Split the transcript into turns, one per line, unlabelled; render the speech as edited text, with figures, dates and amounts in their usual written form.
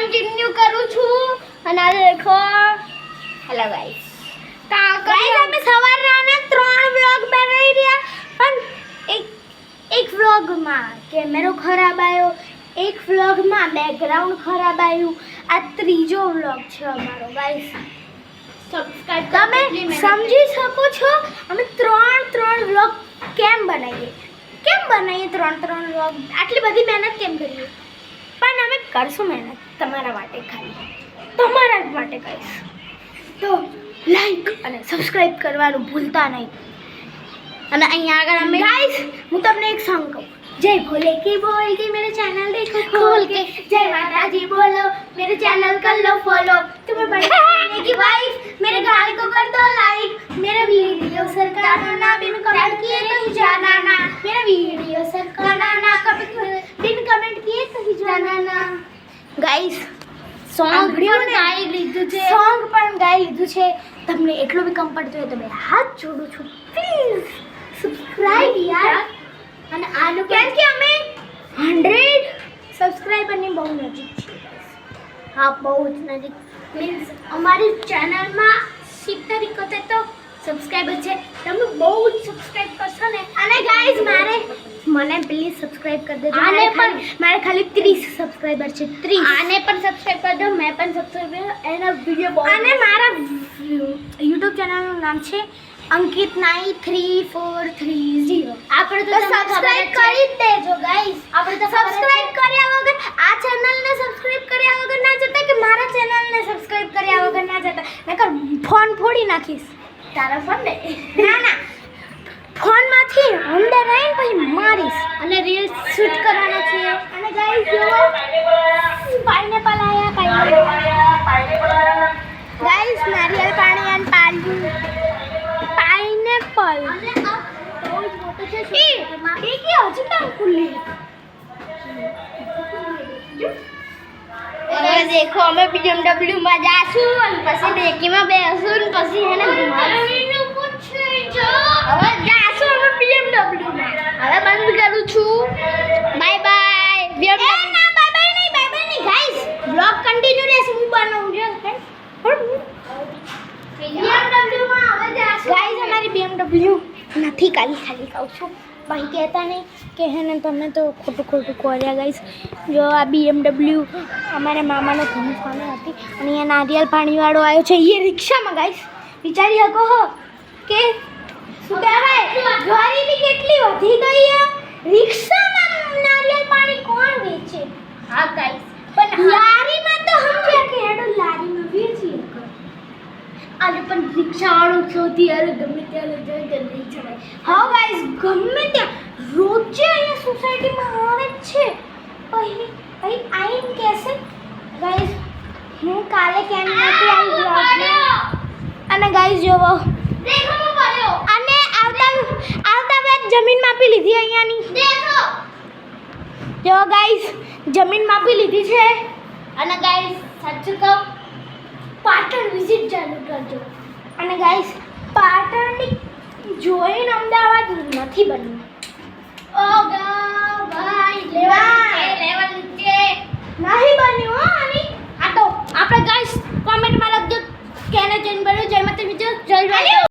Continue કરું છું અને આ દેખો હેલો ગાઈસ ગાઈસ અમે સવારના 3 વ્લોગ બનાવી રહ્યા પણ એક વ્લોગમાં કેમેરો ખરાબ આવ્યો, એક વ્લોગમાં બેકગ્રાઉન્ડ ખરાબ આવ્યું, આ ત્રીજો વ્લોગ છે અમારો ગાઈસ. સબસ્ક્રાઇબ તમે સમજી શકો છો અમે 3 વ્લોગ કેમ બનાવીએ 3 વ્લોગ, આટલી બધી મહેનત કેમ કરીએ? પણ અમે કરશું મહેનત તમારા માટે, ખાલી તમારા જ માટે કરીશ. તો લાઈક અને સબસ્ક્રાઇબ કરવાનું ભૂલતા નહીં. અને અહીંયા આગળ અમે ગાઈસ હું તમને એક સોંગ કહું, जय भोले की बोल के मेरे चैनल देखो खोल के, जय माता जी बोलो मेरे चैनल कर लो फॉलो, तुम्हें बढ़ने की वाइफ मेरे गाने को कर दो लाइक, मेरा वीडियो सरकार ना बिन कमेंट किए कहीं जाना ना, मेरा वीडियो सरकार ना कभी बिन कमेंट किए कहीं जाना ना. गाइस સોંગ પણ ગાઈ લીધું છે, તમને એટલું બી કમ પડતું હોય તો મેં હાથ જોડું છું, પ્લીઝ સબસ્ક્રાઇબ યાર. અને આનું કેમ કે અમે 100 સબસ્ક્રાઇબરની બહુ નજીક છીએ. હા બહુ જ નજીક, મીન્સ અમારી ચેનલમાં 70-71 તો સબસ્ક્રાઇબર છે. તમે બહુ જ સબસ્ક્રાઇબ કરશો ને. અને ગાઈઝ મને પ્લીઝ સબસ્ક્રાઇબ કરી દેજો. આને પણ મારે ખાલી 30 સબસ્ક્રાઇબર છે, 30. આને પણ સબસ્ક્રાઇબ કરજો, મેં પણ સબસ્ક્રાઇબ એના વિડિયો બહુ. અને મારા YouTube ચેનલનું નામ છે અંકિત 93430. આપણે તો સબસ્ક્રાઇબ કરી જ દેજો ગાઈસ. આપણે તો સબસ્ક્રાઇબ કર્યા વગર આ ચેનલને સબસ્ક્રાઇબ કર્યા વગર ના જતા કે મારા ચેનલને સબસ્ક્રાઇબ કર્યા વગર ના જતા. નકર ફોન ફોડી નાખીશ. તારા ફોન ને ના ફોનમાંથી અંદર આવીને પછી મારીશ. અને રીલ્સ શૂટ કરવાના છે. અને ગાઈસ જો પાઇનેપલ આયા ગાઈસ, નારિયેળ પાણી અને પાઇનેપલ. અને આ બહુ જ મોટો છે. એ કે હજી કામ ખુલ્લી. હવે દેખો અમે BMW માં જાશું અને પછી ડેકીમાં બેસું ને પછી એને ઘુમાવીનું પૂછે જો. હવે જાશું અમે BMW માં. હવે બંધ કરું છું. Bye bye. BMW ના બાય બાય નહીં ગાઈસ. બ્લોગ કન્ટિન્યુ રહેશે, હું બનાવું છું ગાઈસ. BMW માં હવે જાશું ગાઈસ. અમારી BMW નથી, ખાલી કહું છું. ભાઈ કહેતા નહીં કે હે ને તમે તો ખોટું કર્યા ગાઈસ. જો આ BMW અમારા મામાનો ઘર સામે હતી અને અહીંયા નારિયેળ પાણીવાળો આવ્યો છે એ રિક્ષામાં ગાઈસ. વિચારી શકો હો કે શું કહેવાય, ગરીબી કેટલી વધી ગઈ છે. રિક્ષામાં નારિયેળ પાણી કોણ વેચે? હા ગાઈસ, પણ લારીમાં તો સમજ્યા કે હેડો લારીમાં વેચી શકો. અને પણ રિક્ષાવાળો સૌથી અરે ગમે ત્યાં લઈ જાય નહીં ચડાય. હા ગાઈસ, ગમે ત્યાં રોજે અહીંયા સોસાયટીમાં આવે જ છે. પછી આઈન કહેશે ગાઈસ હું કાલે કેમ નથી આવી બ્લોગમાં. અને ગાઈસ જોવો અને આવતા વેત જમીન માપી લીધી અહીંયાની. દેખો જો ગાઈસ જમીન માપી લીધી છે. અને ગાઈસ સાચું કહું પાટણ વિઝિટ ચાલુ કરજો. અને ગાઈસ પાટણની જોઈને અમદાવાદ નથી બનવું. ઓ ભાઈ લેવલ નીચે નહીં બન્યું હો. અને આ તો આપણે ગાઈસ કોમેન્ટમાં લખજો કેને જઈને બન્યું. જય માતા જય